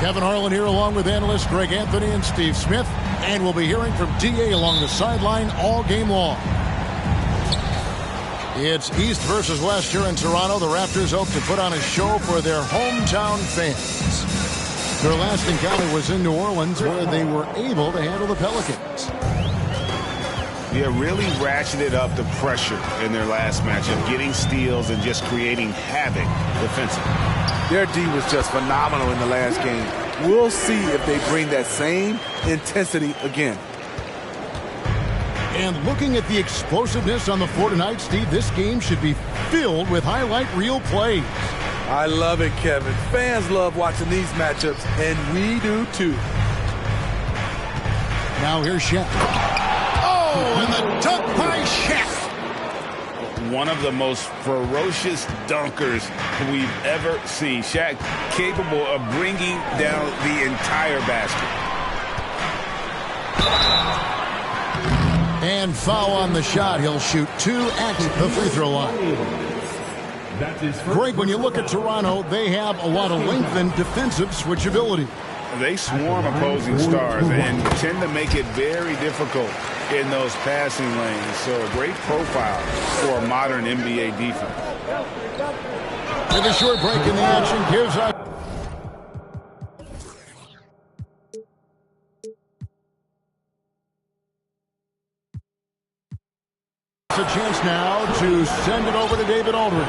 Kevin Harlan here along with analysts Greg Anthony and Steve Smith. And we'll be hearing from DA along the sideline all game long. It's East versus West here in Toronto. The Raptors hope to put on a show for their hometown fans. Their last encounter was in New Orleans, where they were able to handle the Pelicans. Yeah, really ratcheted up the pressure in their last matchup, getting steals and just creating havoc defensively. Their D was just phenomenal in the last game. We'll see if they bring that same intensity again. And looking at the explosiveness on the floor tonight, Steve, this game should be filled with highlight reel plays. I love it, Kevin. Fans love watching these matchups, and we do too. Now here's Shaq. Oh, and the dunk by Shaq. One of the most ferocious dunkers we've ever seen. Shaq capable of bringing down the entire basket. And foul on the shot. He'll shoot 2 at the free throw line. Greg, when you look at Toronto, they have a lot of length and defensive switchability. They swarm opposing stars and tend to make it very difficult in those passing lanes. So a great profile for a modern NBA defense. With a short break in the action, gives us a chance now to send it over to David Aldridge.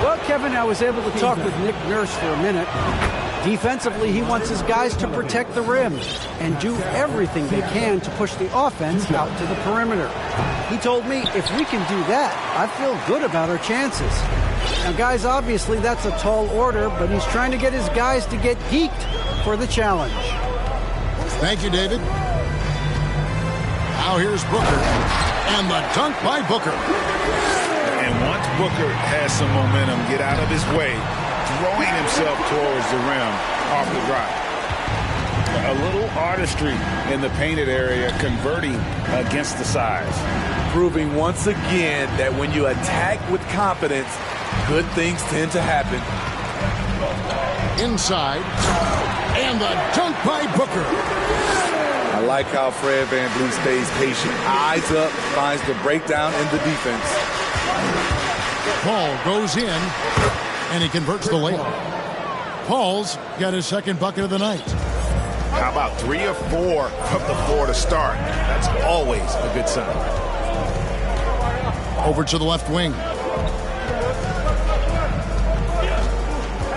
Well, Kevin, I was able to talk with Nick Nurse for a minute. Defensively, he wants his guys to protect the rim and do everything they can to push the offense out to the perimeter. He told me if we can do that, I feel good about our chances. Now, guys, obviously that's a tall order, but he's trying to get his guys to get geeked for the challenge. Thank you, David. Now here's Booker. And the dunk by Booker. And once Booker has some momentum, get out of his way, throwing himself towards the rim off the drive. A little artistry in the painted area, converting against the size. Proving once again that when you attack with confidence, good things tend to happen. Inside. And the dunk by Booker. I like how Fred VanVleet stays patient. Eyes up, finds the breakdown in the defense. Paul goes in, and he converts the layup. Paul's got his second bucket of the night. How about 3 or 4 from the floor to start? That's always a good sign. Over to the left wing.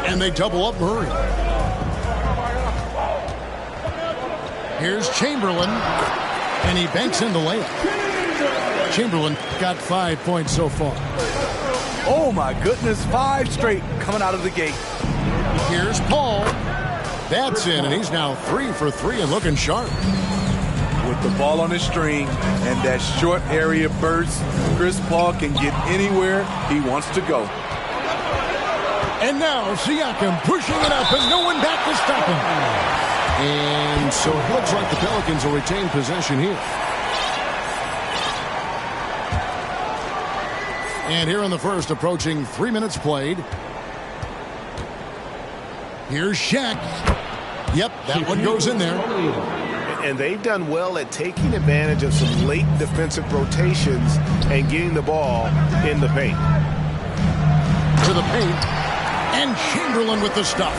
And they double up Murray. Here's Chamberlain, and he banks in the layup. Chamberlain got 5 points so far. Oh, my goodness, 5 straight coming out of the gate. Here's Paul. That's in, and he's now 3 for 3 and looking sharp. With the ball on his string and that short area burst, Chris Paul can get anywhere he wants to go. And now Siakam pushing it up, and no one back to stop him. And so it looks like the Pelicans will retain possession here. And here in the first, approaching 3 minutes played. Here's Shaq. Yep, that one goes in there. And they've done well at taking advantage of some late defensive rotations and getting the ball in the paint. To the paint, and Chamberlain with the stuff.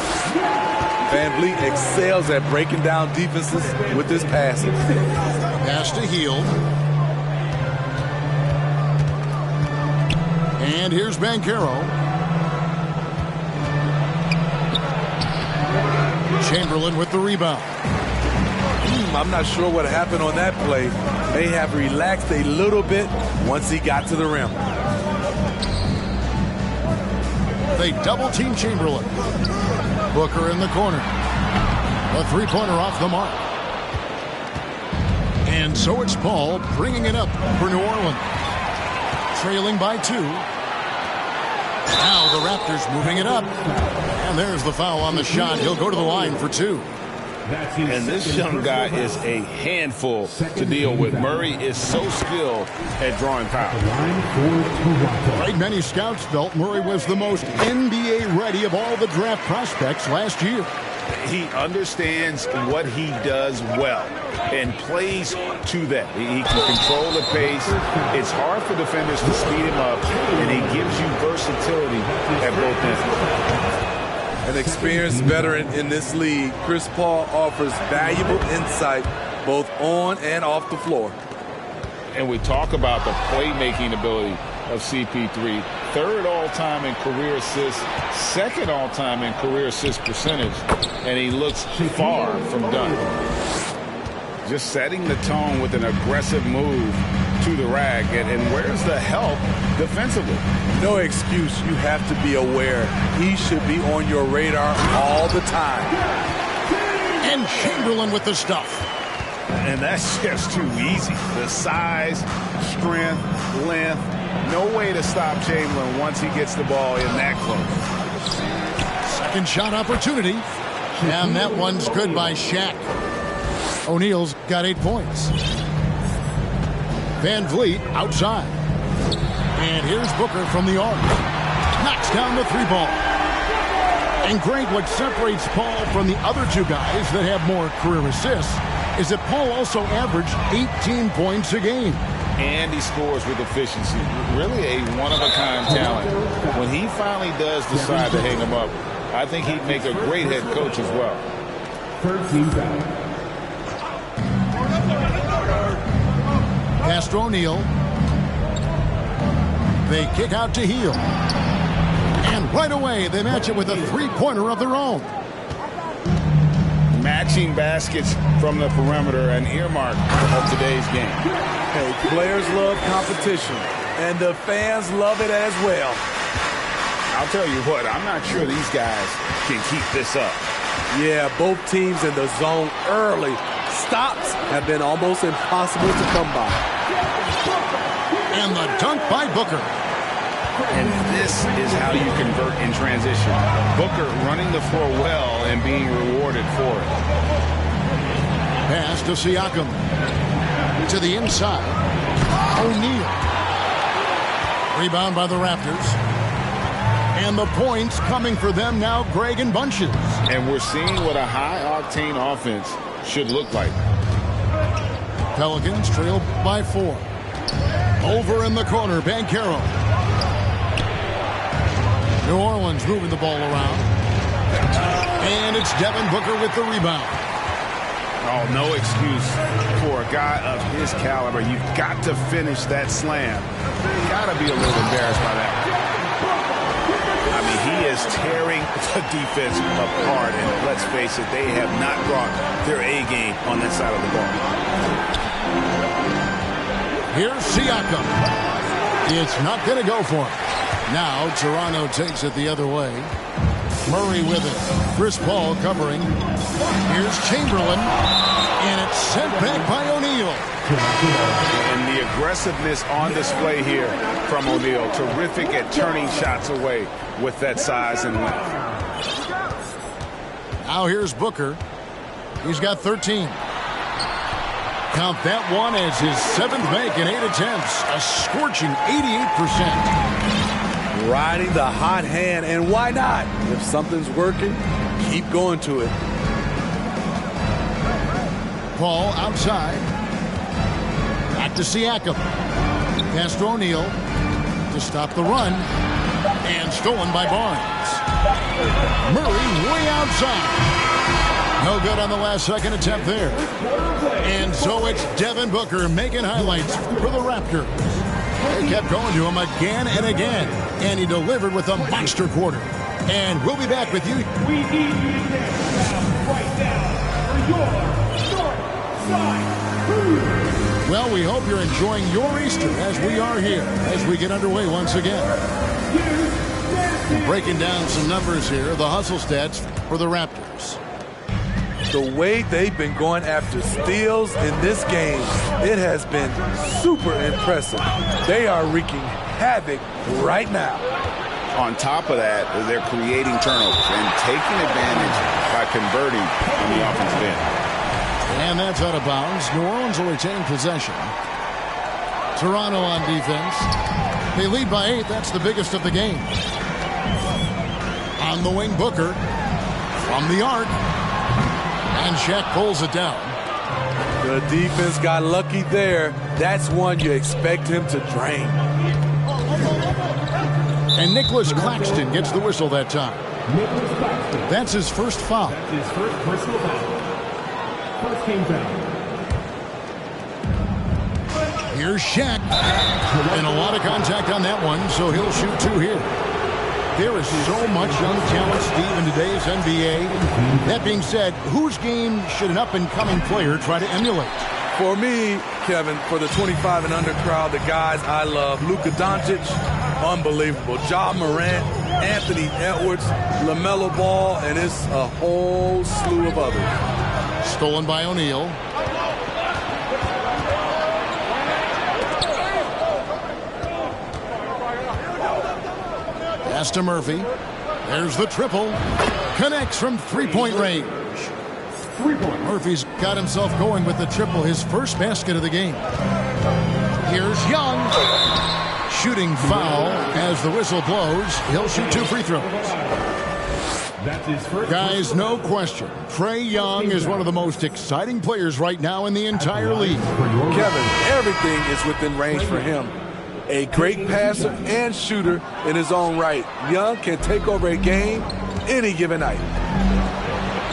Van Vliet excels at breaking down defenses with his passing. Pass to Hield. And here's Banchero. Chamberlain with the rebound. I'm not sure what happened on that play. May have relaxed a little bit once he got to the rim. They double-team Chamberlain. Booker in the corner. A three-pointer off the mark. And so it's Paul bringing it up for New Orleans. Trailing by 2. Now the Raptors moving it up. And there's the foul on the shot. He'll go to the line for 2. And this young guy is a handful to deal with. Murray is so skilled at drawing fouls. Right, many scouts felt Murray was the most NBA ready of all the draft prospects last year. He understands what he does well and plays to that. He can control the pace. It's hard for defenders to speed him up, and he gives you versatility at both ends. An experienced veteran in this league, Chris Paul offers valuable insight both on and off the floor. And we talk about the playmaking ability of CP3. 3rd all-time in career assists, 2nd all-time in career assist percentage, and he looks far from done. Just setting the tone with an aggressive move to the rack. And where's the help defensively? No excuse. You have to be aware. He should be on your radar all the time. And Chamberlain with the stuff. And that's just too easy. The size, strength, length. No way to stop Chamberlain once he gets the ball in that close. Second shot opportunity. And that one's good by Shaq. O'Neal's got 8 points. Van Vliet outside. And here's Booker from the arc. Knocks down the 3-ball. And Greg, what separates Paul from the other 2 guys that have more career assists is that Paul also averaged 18 points a game. And he scores with efficiency. Really a one-of-a-kind talent. When he finally does decide to hang him up, I think he'd make a great head coach as well. 13 foul. Pass to O'Neal. They kick out to Hield. And right away, they match it with a 3-pointer of their own. Matching baskets from the perimeter, an earmark of today's game. Hey, players love competition, and the fans love it as well. I'll tell you what, I'm not sure these guys can keep this up. Yeah, both teams in the zone early. Stops have been almost impossible to come by. And the dunk by Booker. And this is how you convert in transition. Booker running the floor well and being rewarded for it. Pass to Siakam. To the inside. O'Neal. Rebound by the Raptors. And the points coming for them now, Greg, in bunches. And we're seeing what a high-octane offense should look like. Pelicans trail by 4. Over in the corner, Banchero. New Orleans moving the ball around. And it's Devin Booker with the rebound. Oh, no excuse for a guy of his caliber. You've got to finish that slam. Got to be a little embarrassed by that. I mean, he is tearing the defense apart. And let's face it, they have not brought their A game on that side of the ball. Here's Siakam. It's not going to go for him. Now Toronto takes it the other way. Murray with it. Chris Paul covering. Here's Chamberlain. And it's sent back by O'Neal. And the aggressiveness on display here from O'Neal. Terrific at turning shots away with that size and length. Now here's Booker. He's got 13. Count that one as his 7th make in 8 attempts. A scorching 88%. Riding the hot hand, and why not? If something's working, keep going to it. Paul outside. Back to Siakam. Pass to O'Neal to stop the run. And stolen by Barnes. Murray way outside. No good on the last second attempt there. And so it's Devin Booker making highlights for the Raptors. They kept going to him again and again. And he delivered with a monster quarter. And we'll be back with you. We need you to get right now for your North Side Crew. Well, we hope you're enjoying your Easter as we are here as we get underway once again. Breaking down some numbers here, the hustle stats for the Raptors. The way they've been going after steals in this game, it has been super impressive. They are wreaking havoc right now. On top of that, they're creating turnovers and taking advantage by converting on the offensive end. And that's out of bounds. New Orleans will retain possession. Toronto on defense. They lead by 8. That's the biggest of the game. On the wing, Booker. From the arc. And Shaq pulls it down. The defense got lucky there. That's one you expect him to drain. And Nicholas Claxton gets the whistle that time. That's his first foul. That's his first personal foul. First team foul. Here's Shaq. And a lot of contact on that one, so he'll shoot 2 here. There is so much young talent, Steve, in today's NBA. That being said, whose game should an up-and-coming player try to emulate? For me, Kevin, for the 25 and under crowd, the guys I love, Luka Doncic, unbelievable. Ja Morant, Anthony Edwards, LaMelo Ball, and it's a whole slew of others. Stolen by O'Neal. Pass to Murphy. There's the triple. Connects from three-point range. Murphy's got himself going with the triple, his first basket of the game. Here's Young. Shooting foul as the whistle blows. He'll shoot 2 free throws. Guys, no question. Trae Young is one of the most exciting players right now in the entire league. Kevin, everything is within range for him. A great passer and shooter in his own right. Young can take over a game any given night.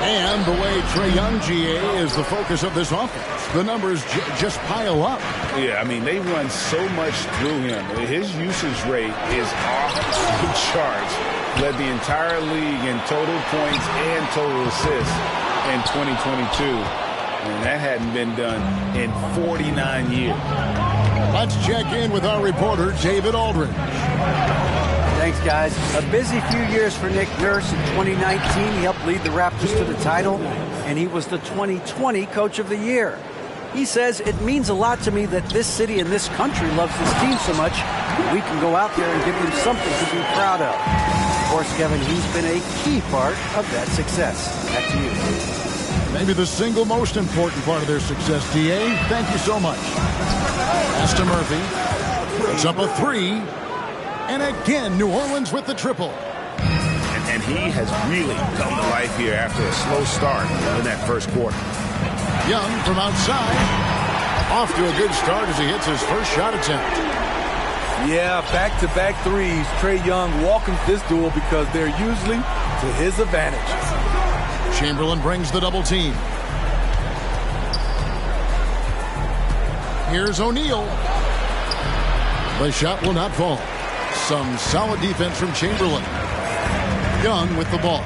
And the way Trae Young, GA, is the focus of this offense. The numbers just pile up. Yeah, I mean, they run so much through him. His usage rate is off the charts. Led the entire league in total points and total assists in 2022. And that hadn't been done in 49 years. Let's check in with our reporter, David Aldridge. Thanks, guys. A busy few years for Nick Nurse. In 2019, he helped lead the Raptors to the title, and he was the 2020 Coach of the Year. He says, it means a lot to me that this city and this country loves this team so much, we can go out there and give them something to be proud of. Of course, Kevin, he's been a key part of that success. Back to you. Maybe the single most important part of their success, DA. Thank you so much. Pass to Murphy. It's up a 3. And again, New Orleans with the triple. And he has really come to life here after a slow start in that first quarter. Young from outside. Off to a good start as he hits his first shot attempt. Yeah, back-to-back threes. Trae Young welcomes this duel because they're usually to his advantage. Chamberlain brings the double team. Here's O'Neal. The shot will not fall. Some solid defense from Chamberlain. Young with the ball.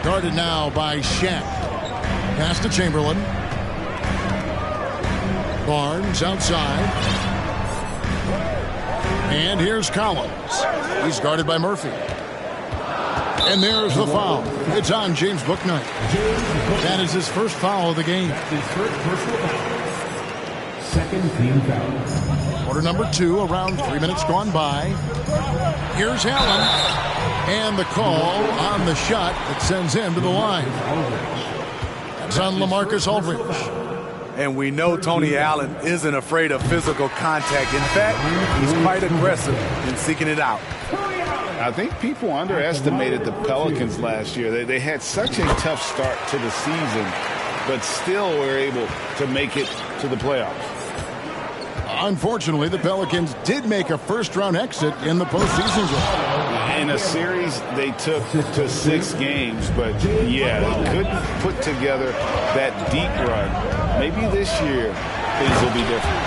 Guarded now by Shaq. Pass to Chamberlain. Barnes outside. And here's Collins. He's guarded by Murphy. And there's the foul. It's on James Bouknight. That is his first foul of the game. His first personal foul. Second team foul. Quarter number 2, around 3 minutes gone by. Here's Allen. And the call on the shot that sends him to the line. That's on LaMarcus Aldridge. And we know Tony Allen isn't afraid of physical contact. In fact, he's quite aggressive in seeking it out. I think people underestimated the Pelicans last year. They had such a tough start to the season but still were able to make it to the playoffs. Unfortunately, the Pelicans did make a first-round exit in the postseason draw. In a series they took to 6 games, but yeah, they couldn't put together that deep run. Maybe this year things will be different.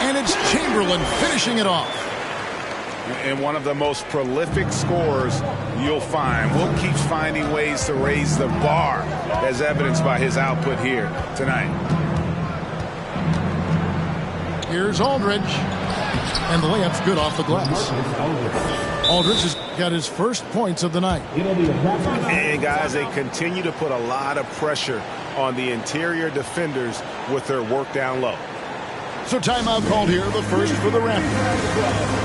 And it's Chamberlain finishing it off. And one of the most prolific scorers you'll find. Will keeps finding ways to raise the bar, as evidenced by his output here tonight. Here's Aldridge. And the layup's good off the glass. Aldridge has got his first points of the night. And guys, they continue to put a lot of pressure on the interior defenders with their work down low. So timeout called here, the first for the Raptors.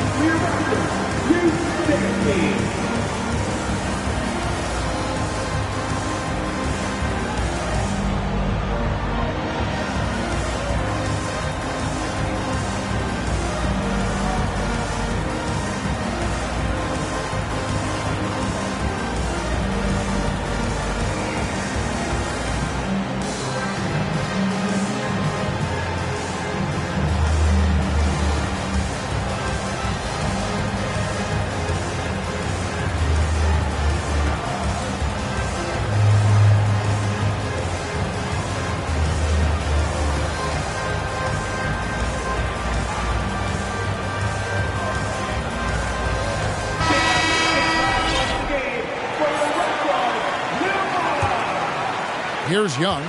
Here's Young.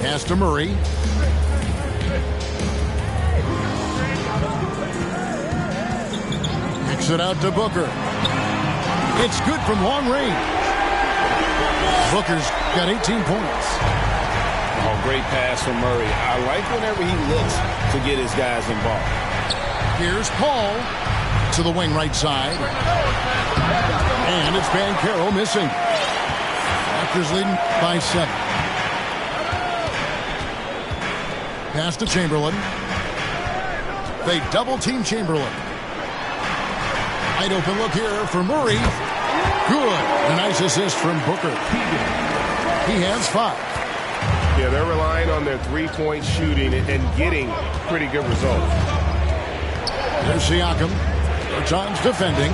Pass to Murray. Kicks it out to Booker. It's good from long range. Booker's got 18 points. Oh, great pass from Murray. I like whenever he looks to get his guys involved. Here's Paul to the wing right side. And it's Banchero missing. Raptors leading by 7. Pass to Chamberlain. They double-team Chamberlain. Wide open look here for Murray. Good. A nice assist from Booker. He has 5. Yeah, they're relying on their three-point shooting and getting pretty good results. There's Siakam. Bertans defending.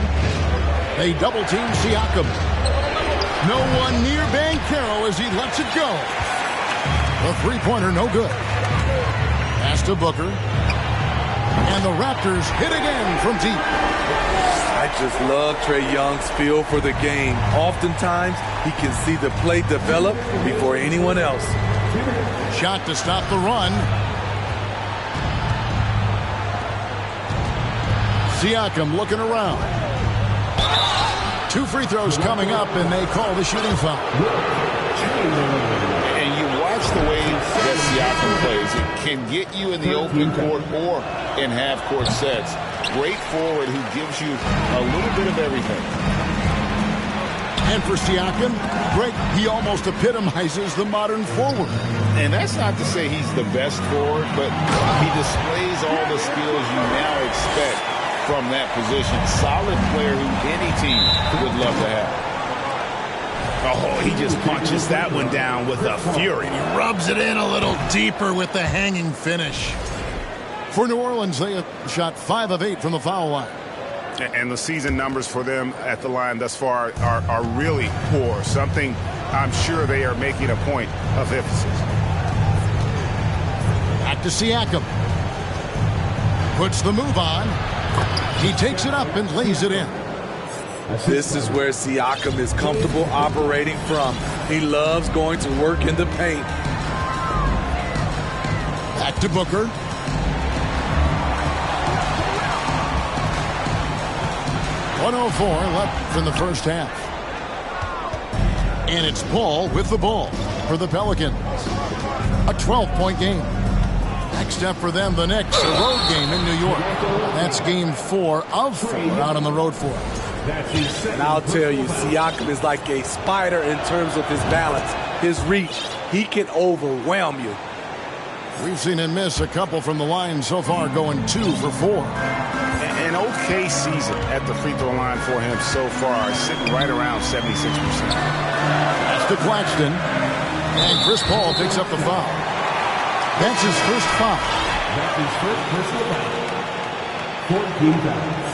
They double-team Siakam. No one near Banchero as he lets it go. The three-pointer no good. Pass to Booker. And the Raptors hit again from deep. I just love Trae Young's feel for the game. Oftentimes, he can see the play develop before anyone else. Shot to stop the run. Siakam looking around. 2 free throws coming up, and they call the shooting foul. And you watch the way that Siakam plays. It can get you in the open court or in half-court sets. Great forward who gives you a little bit of everything. And for Siakam, Greg, he almost epitomizes the modern forward. And that's not to say he's the best forward, but he displays all the skills you now expect from that position. Solid player who any team would love to have. Oh, he just punches that one down with a fury. He rubs it in a little deeper with the hanging finish. For New Orleans, they have shot 5 of 8 from the foul line. And the season numbers for them at the line thus far are really poor. Something I'm sure they are making a point of emphasis. Back to Siakam. Puts the move on. He takes it up and lays it in. This is where Siakam is comfortable operating from. He loves going to work in the paint. Back to Booker. .104 left in the first half. And it's Paul with the ball for the Pelicans. A 12-point game. Next up for them, the Knicks, a road game in New York. That's game 4 of 4 out on the road for them. And I'll tell you, Siakam is like a spider in terms of his balance, his reach. He can overwhelm you. We've seen him miss a couple from the line so far, going 2 for 4. An okay season at the free throw line for him so far, sitting right around 76%. That's to Claxton. And Chris Paul picks up the foul. That's his first foul. That's his first personal foul. 14 fouls.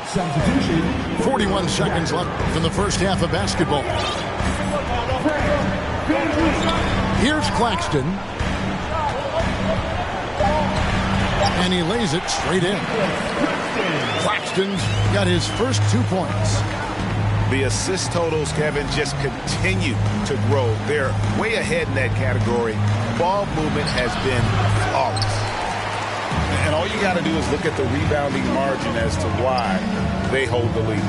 Substitution. 41 seconds left in the first half of basketball. Here's Claxton. And he lays it straight in. Claxton's got his first 2 points. The assist totals, Kevin, just continue to grow. They're way ahead in that category. Ball movement has been flawless. And all you got to do is look at the rebounding margin as to why they hold the lead.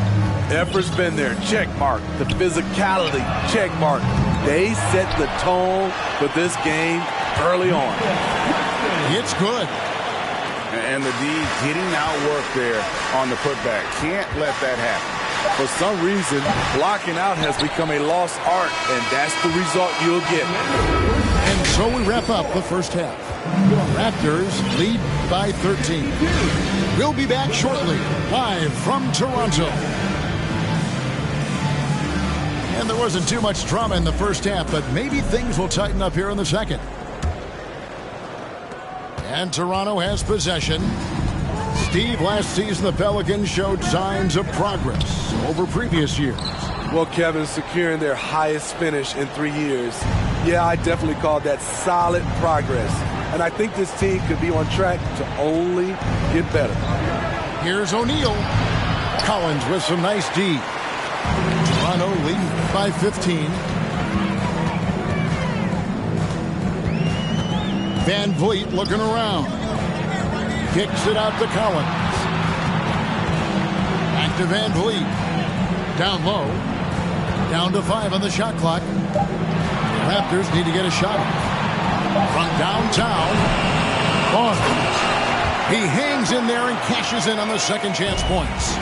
Effort's been there, check mark. The physicality, check mark. They set the tone for this game early on. It's good. And the D getting outwork there on the putback. Can't let that happen. For some reason, blocking out has become a lost art, and that's the result you'll get. And so we wrap up the first half. Raptors lead by 13. We'll be back shortly, live from Toronto. And there wasn't too much drama in the first half, but maybe things will tighten up here in the second. And Toronto has possession. Steve, last season the Pelicans showed signs of progress over previous years. Well, Kevin, securing their highest finish in 3 years. Yeah, I definitely call that solid progress. And I think this team could be on track to only get better. Here's O'Neal. Collins with some nice D. Toronto leading by 15. Van Vliet looking around. Kicks it out to Collins. Back to Van Vliet. Down low. Down to 5 on the shot clock. The Raptors need to get a shot. From downtown. Barnes. He hangs in there and cashes in on the second chance points.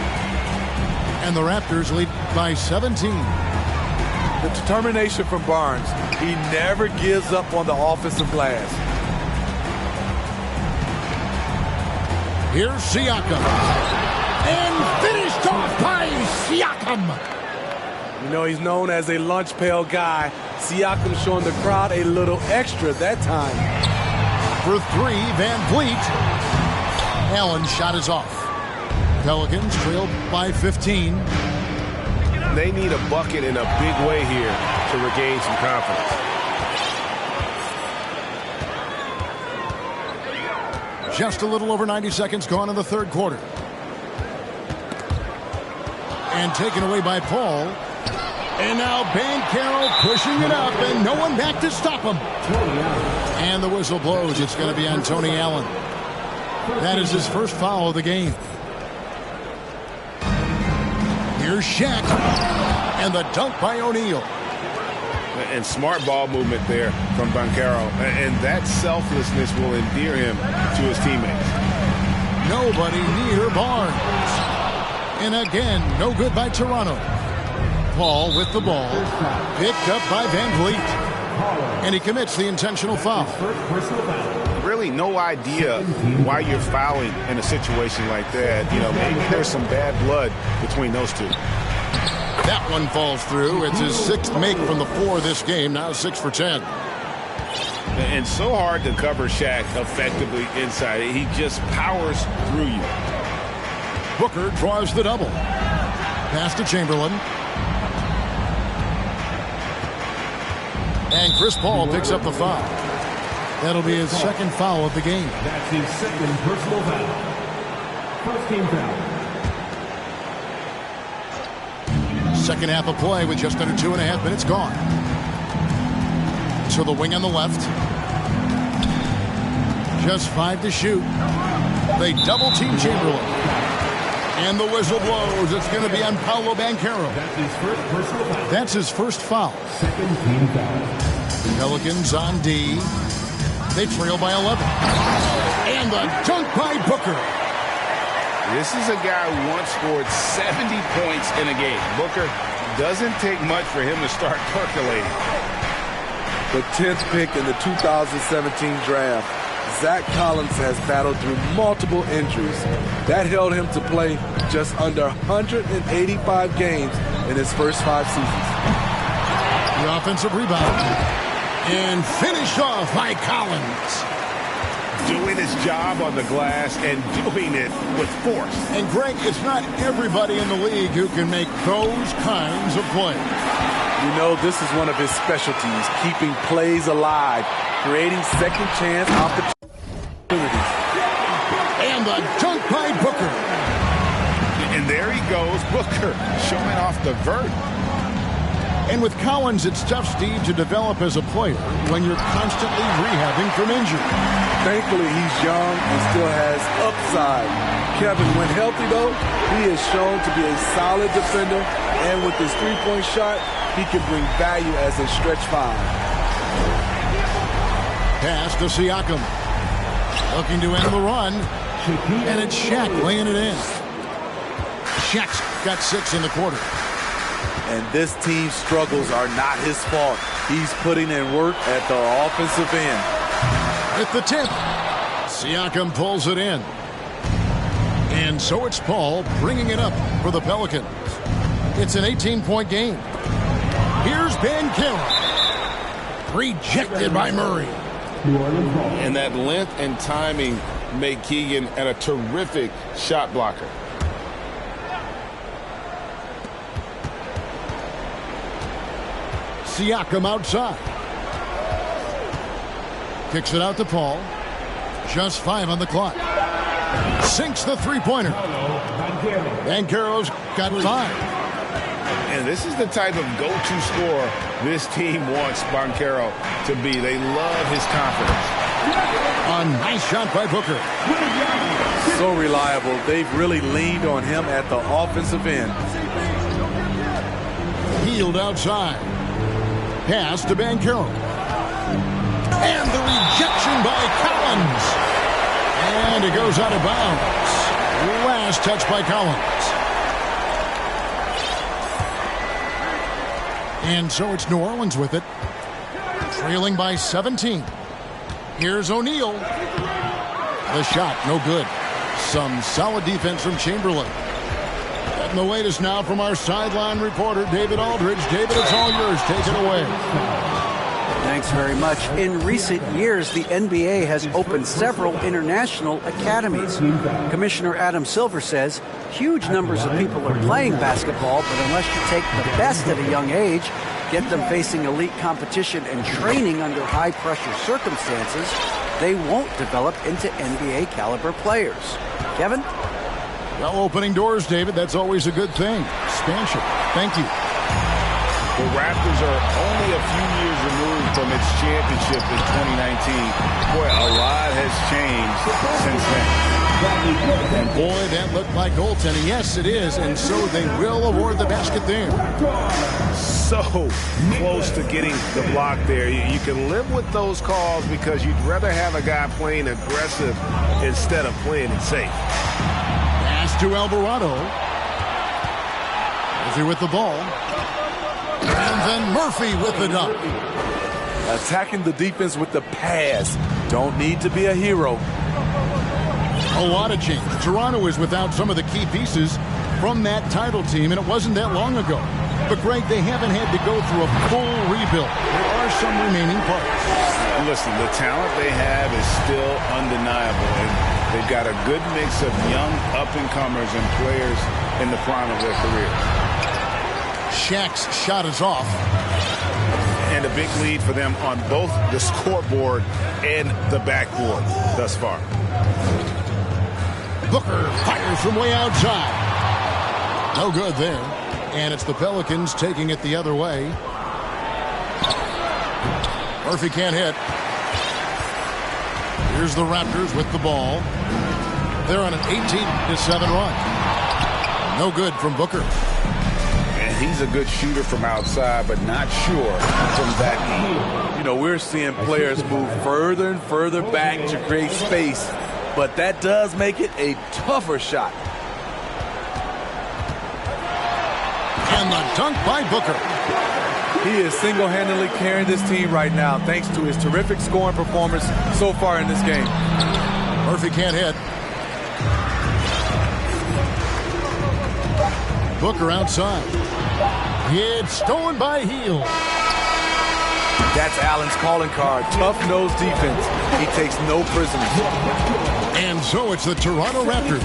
And the Raptors lead by 17. The determination from Barnes. He never gives up on the offensive glass. Here's Siakam. And finished off by Siakam. You know, he's known as a lunch pail guy. Siakam showing the crowd a little extra that time. For 3, Van Vliet. Allen's shot is off. Pelicans trailed by 15. They need a bucket in a big way here to regain some confidence. Just a little over 90 seconds gone in the third quarter. And taken away by Paul. And now Banchero pushing it up, and no one back to stop him. And the whistle blows. It's going to be on Tony Allen. That is his first foul of the game. Here's Shaq. And the dunk by O'Neal. And smart ball movement there from Banchero. And that selflessness will endear him to his teammates. Nobody near Barnes. And again, no good by Toronto. Paul with the ball. Picked up by Van Vliet. And he commits the intentional foul. Really no idea why you're fouling in a situation like that. You know, maybe there's some bad blood between those two. That one falls through. It's his 6th make from the floor this game. Now 6 for 10. And so hard to cover Shaq effectively inside. He just powers through you. Booker draws the double. Pass to Chamberlain. And Chris Paul picks up the foul. That'll be his second foul of the game. That's his second personal foul. First team foul. Second half of play with just under 2.5 minutes gone. To the wing on the left. Just 5 to shoot. They double team Chamberlain. And the whistle blows. It's going to be on Paolo Banchero. That's his first personal foul. That's his first foul. Second team foul. Pelicans on D. They trail by 11. And the dunk by Booker. This is a guy who once scored 70 points in a game. Booker, doesn't take much for him to start percolating. The 10th pick in the 2017 draft. Zach Collins has battled through multiple injuries. That held him to play just under 185 games in his first 5 seasons. The offensive rebound. And finished off by Collins. Doing his job on the glass and doing it with force. And Greg, it's not everybody in the league who can make those kinds of plays. You know, this is one of his specialties, keeping plays alive, creating second chance opportunities. And the dunk by Booker. And there he goes, Booker, showing off the vert. And with Collins, it's tough, Steve, to develop as a player when you're constantly rehabbing from injury. Thankfully, he's young and still has upside. Kevin, when healthy, though, he is shown to be a solid defender, and with his three-point shot, he can bring value as a stretch 5. Pass to Siakam. Looking to end the run. And it's Shaq laying it in. Shaq's got 6 in the quarter. And this team's struggles are not his fault. He's putting in work at the offensive end. At the tip, Siakam pulls it in. And so it's Paul bringing it up for the Pelicans. It's an 18-point game. Here's Banchero. Rejected by Murray. And that length and timing make Keegan a terrific shot blocker. Siakam outside. Kicks it out to Paul. Just 5 on the clock. Sinks the three-pointer. Banchero's got 5. And this is the type of go-to scorer this team wants Banchero to be. They love his confidence. A nice shot by Booker. So reliable. They've really leaned on him at the offensive end. Healed outside. Pass to Banchero. And the rejection by Collins. And it goes out of bounds. Last touch by Collins. And so it's New Orleans with it. Trailing by 17. Here's O'Neal. The shot, no good. Some solid defense from Chamberlain. And the latest now from our sideline reporter, David Aldridge. David, it's all yours. Take it away. Thanks very much. In recent years, the NBA has opened several international academies. Commissioner Adam Silver says huge numbers of people are playing basketball, but unless you take the best at a young age, get them facing elite competition and training under high-pressure circumstances, they won't develop into NBA-caliber players. Kevin? Well, opening doors, David. That's always a good thing. Expansion. Thank you. The Raptors are only a few years removed from its championship in 2019. Boy, a lot has changed since then. And boy, that looked like goaltending. Yes, it is. And so they will award the basket there. So close to getting the block there. You can live with those calls because you'd rather have a guy playing aggressive instead of playing it safe. Pass to Alvarado. Murphy with the ball. And then Murphy with the dunk. Attacking the defense with the pass. Don't need to be a hero. A lot of change. Toronto is without some of the key pieces from that title team, and it wasn't that long ago. But, Greg, they haven't had to go through a full rebuild. There are some remaining parts. Listen, the talent they have is still undeniable, and they've got a good mix of young up-and-comers and players in the prime of their career. Shaq's shot is off. And a big lead for them on both the scoreboard and the backboard thus far. Booker fires from way outside. No good there. And it's the Pelicans taking it the other way. Murphy can't hit. Here's the Raptors with the ball. They're on an 18-7 run. No good from Booker. And he's a good shooter from outside, but not sure from that deep. You know, we're seeing players move further and further back to create space, but that does make it a tougher shot. And the dunk by Booker. He is single-handedly carrying this team right now thanks to his terrific scoring performance so far in this game. Murphy can't hit. Booker outside. It's stolen by Hield. That's Allen's calling card. Tough-nosed defense. He takes no prisoners. And so it's the Toronto Raptors.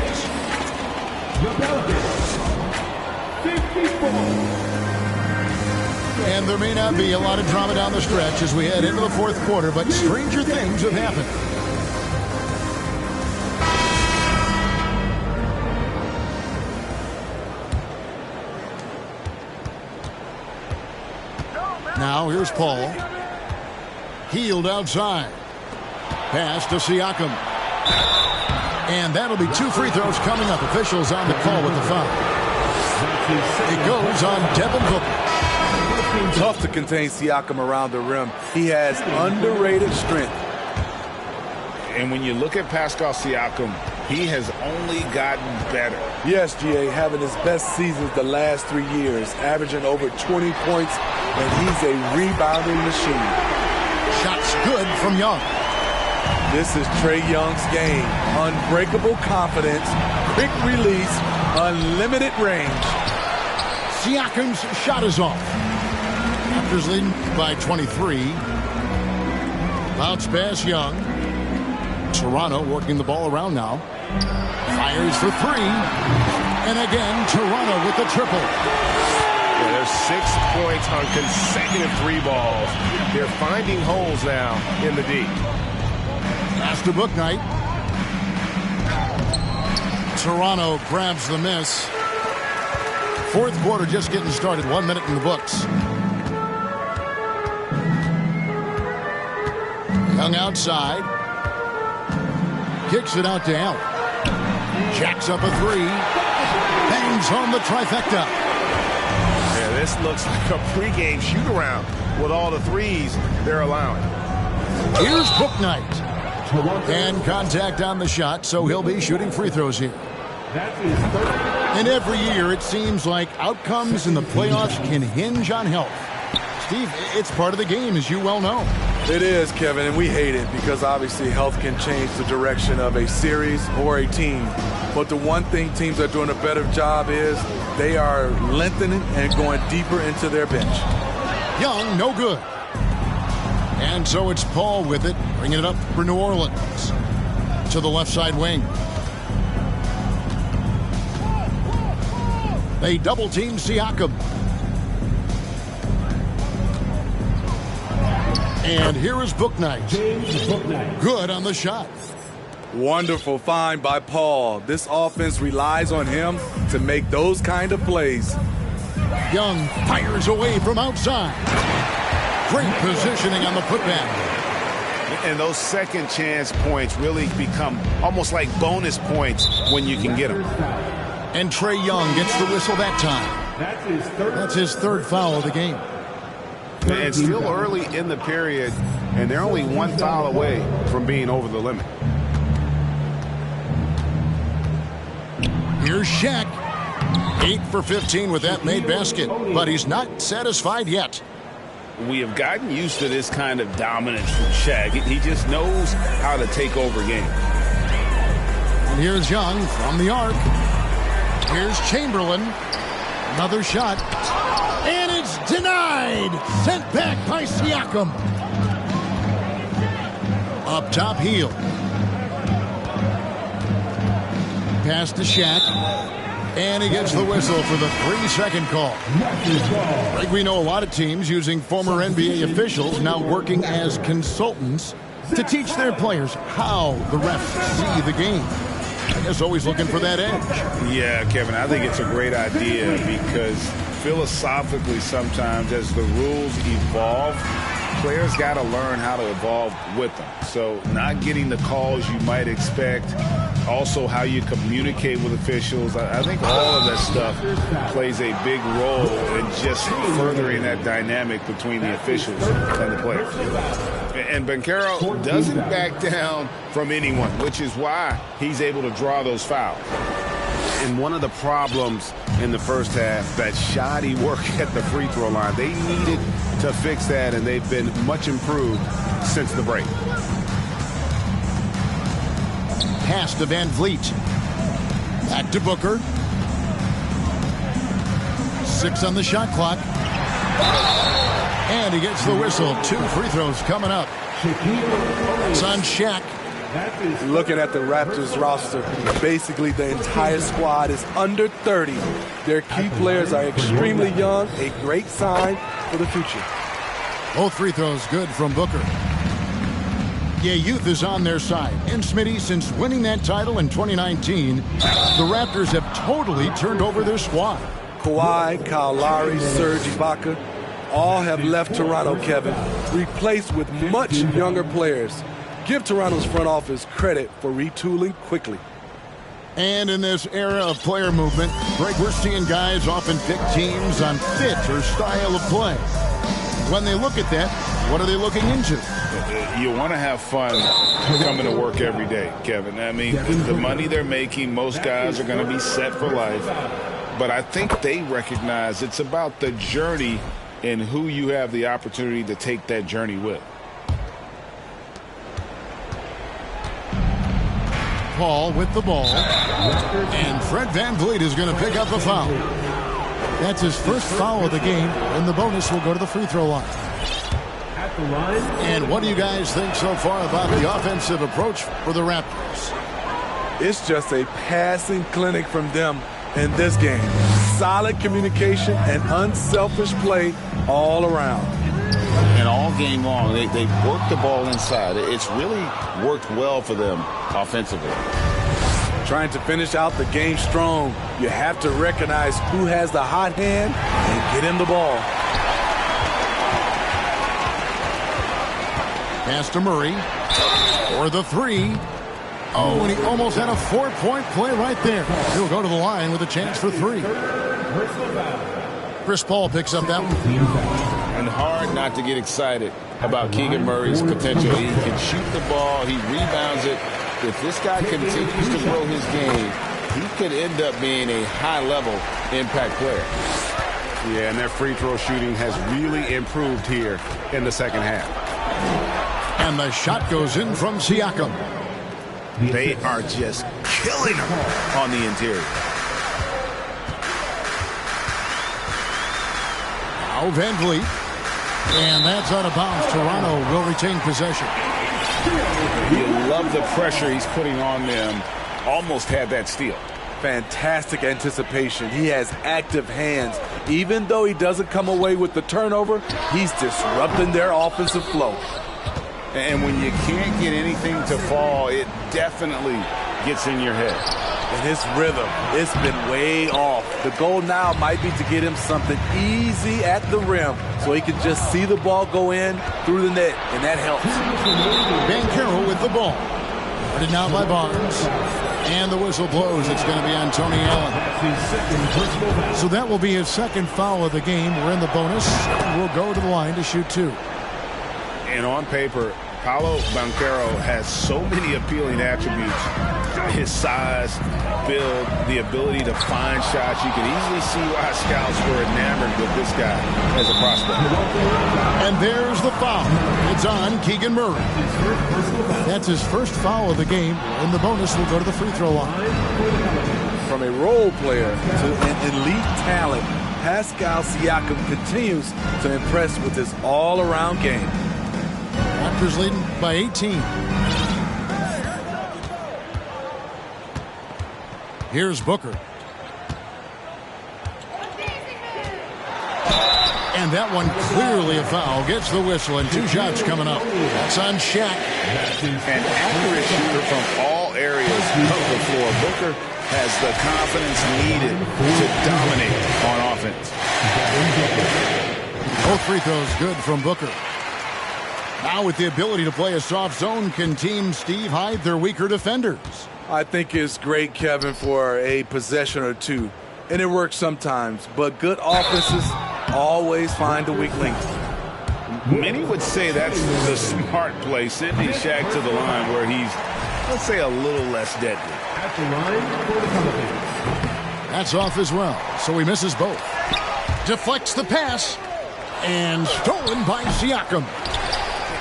And there may not be a lot of drama down the stretch as we head into the fourth quarter, but stranger things have happened. Now here's Paul. Hield outside. Pass to Siakam. And that'll be 2 free throws coming up. Officials on the call with the foul. It goes on Devin Booker. Tough to contain Siakam around the rim. He has underrated strength. And when you look at Pascal Siakam, he has only gotten better. Yes, GA, having his best seasons the last 3 years, averaging over 20 points, and he's a rebounding machine. Shots good from Young. This is Trae Young's game. Unbreakable confidence, quick release, unlimited range. Siakam's shot is off. Raptors leading by 23. Bounce pass Young. Toronto working the ball around now. Fires for 3. And again, Toronto with the triple. Yeah, there's 6 points on consecutive 3 balls. They're finding holes now in the D. Pass to Bouknight. Toronto grabs the miss. Fourth quarter just getting started. 1 minute in the books. Young outside. Kicks it out to Allen. Jacks up a 3. Bangs home the trifecta. Yeah, this looks like a pregame shoot-around with all the threes they're allowing. Here's Bouknight. And contact on the shot, so he'll be shooting free throws here. And every year it seems like outcomes in the playoffs can hinge on health. Steve, it's part of the game, as you well know. It is, Kevin, and we hate it because obviously health can change the direction of a series or a team. But the one thing teams are doing a better job is they are lengthening and going deeper into their bench. Young, no good. And so it's Paul with it, bringing it up for New Orleans. To the left side wing. They double-team Siakam. And here is Bouknight. Good on the shot. Wonderful find by Paul. This offense relies on him to make those kind of plays. Young fires away from outside. Great positioning on the putback. And those second chance points really become almost like bonus points when you can get them. And Trae Young gets the whistle that time. That's his third foul of the game. It's still early in the period, and they're only 1 foul away from being over the limit. Here's Shaq. 8 for 15 with that made basket, but he's not satisfied yet. We have gotten used to this kind of dominance from Shaq. He just knows how to take over games. And here's Young from the arc. Here's Chamberlain. Another shot. And it's denied. Sent back by Siakam. Up top, Hield. Pass to Shaq. And he gets the whistle for the 3-second call. Like we know a lot of teams using former NBA officials now working as consultants to teach their players how the refs see the game. I guess always looking for that edge. Yeah, Kevin, I think it's a great idea because philosophically sometimes as the rules evolve, players got to learn how to evolve with them. So not getting the calls you might expect, also how you communicate with officials. I think all of that stuff plays a big role in just furthering that dynamic between the officials and the players. And Banchero doesn't back down from anyone, which is why he's able to draw those fouls. And one of the problems in the first half, that shoddy work at the free throw line. They needed to fix that, and they've been much improved since the break. Pass to Van Vliet. Back to Booker. 6 on the shot clock. And he gets the whistle. 2 free throws coming up. It's on Shaq. Looking at the Raptors roster, basically the entire squad is under 30. Their key players are extremely young, a great sign for the future. Both free throws good from Booker. Yeah, youth is on their side. And Smitty, since winning that title in 2019, the Raptors have totally turned over their squad. Kawhi, Kyle Lowry, Serge Ibaka, all have left Toronto, Kevin, replaced with much younger players. Give Toronto's front office credit for retooling quickly. And in this era of player movement, Greg, we're seeing guys often pick teams on fit or style of play. When they look at that, what are they looking into? You want to have fun coming to work every day, Kevin. I mean, the money they're making, most guys are going to be set for life. But I think they recognize it's about the journey and who you have the opportunity to take that journey with. Paul with the ball. And Fred Van Vliet is going to pick up a foul. That's his first foul of the game, and the bonus will go to the free throw line. At the line. And what do you guys think so far about the offensive approach for the Raptors? It's just a passing clinic from them in this game. Solid communication and unselfish play all around. And all game long, they've worked the ball inside. It's really worked well for them offensively. Trying to finish out the game strong, you have to recognize who has the hot hand and get him the ball. Pass to Murray for the 3. Oh, and he almost had a 4-point play right there. He'll go to the line with a chance for 3. Chris Paul picks up that one. And hard not to get excited about Keegan Murray's potential. He can shoot the ball. He rebounds it. If this guy continues to grow his game, he could end up being a high-level impact player. Yeah, and their free throw shooting has really improved here in the second half. And the shot goes in from Siakam. They are just killing them on the interior. Now Van Vliet. And that's out of bounds. Toronto will retain possession. You love the pressure he's putting on them. Almost had that steal. Fantastic anticipation. He has active hands. Even though he doesn't come away with the turnover, he's disrupting their offensive flow. And when you can't get anything to fall, it definitely gets in your head. And his rhythm, it's been way off. The goal now might be to get him something easy at the rim so he can just see the ball go in through the net, and that helps. Van Carroll with the ball. Guarded now by Barnes. And the whistle blows. It's going to be on Tony Allen. So that will be his second foul of the game. We're in the bonus. We'll go to the line to shoot 2. And on paper, Paolo Banchero has so many appealing attributes. His size, build, the ability to find shots. You can easily see why scouts were enamored with this guy as a prospect. And there's the foul. It's on Keegan Murray. That's his first foul of the game, and the bonus will go to the free throw line. From a role player to an elite talent, Pascal Siakam continues to impress with his all-around game. Raptors leading by 18. Here's Booker. And that one clearly a foul. Gets the whistle, and 2 shots coming up. That's on Shaq. An accurate shooter from all areas of the floor. Booker has the confidence needed to dominate on offense. Both free throws good from Booker. Now with the ability to play a soft zone, can Team Steve hide their weaker defenders? I think it's great, Kevin, for a possession or 2. And it works sometimes, but good offenses always find a weak link. Many would say that's the smart play. Sending Shaq to the line where he's, let's say, a little less deadly. At the line for the penalty. That's off as well, so he misses both. Deflects the pass, and stolen by Siakam.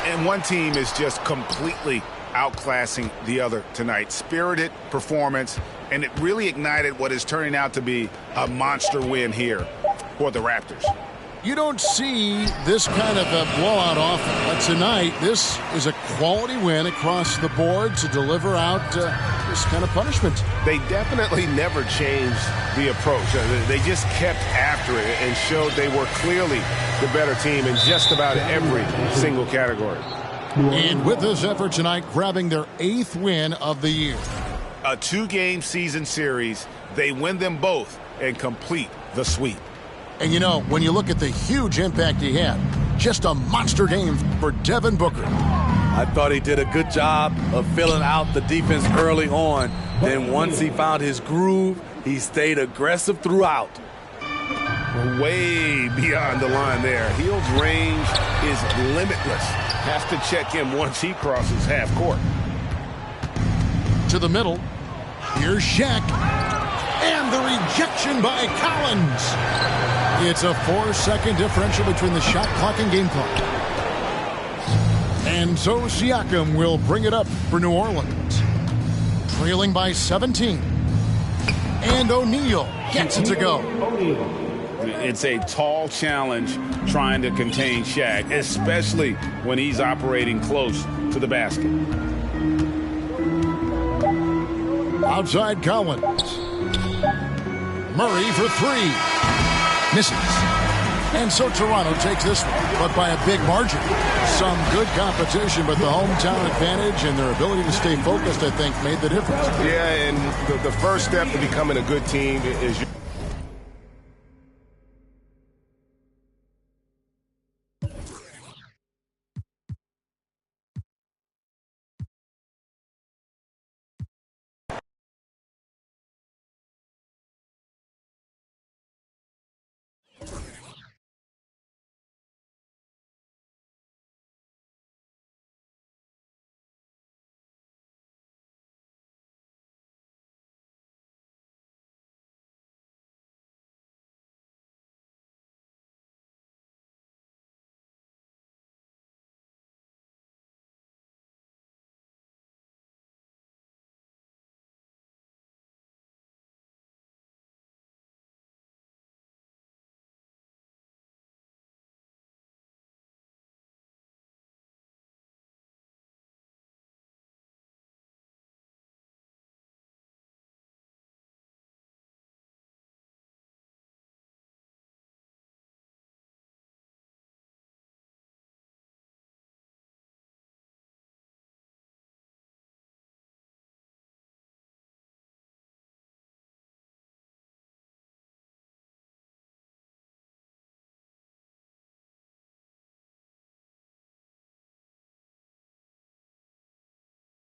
And one team is just completely outclassing the other tonight. Spirited performance, and it really ignited what is turning out to be a monster win here for the Raptors. You don't see this kind of a blowout often, but tonight this is a quality win across the board to deliver out this kind of punishment. They definitely never changed the approach. They just kept after it and showed they were clearly the better team in just about every single category. And with this effort tonight, grabbing their 8th win of the year. A 2-game season series, they win them both and complete the sweep. And you know, when you look at the huge impact he had, just a monster game for Devin Booker. I thought he did a good job of filling out the defense early on. Then once he found his groove, he stayed aggressive throughout. Way beyond the line there. Hield's range is limitless. Has to check him once he crosses half court. To the middle. Here's Shaq. And the rejection by Collins. It's a 4-second differential between the shot clock and game clock. And so Siakam will bring it up for New Orleans. Trailing by 17. And O'Neal gets it to go. It's a tall challenge trying to contain Shaq, especially when he's operating close to the basket. Outside Collins. Murray for 3. Misses. And so Toronto takes this one, but by a big margin. Some good competition, but the hometown advantage and their ability to stay focused, I think, made the difference. Yeah, and the first step to becoming a good team is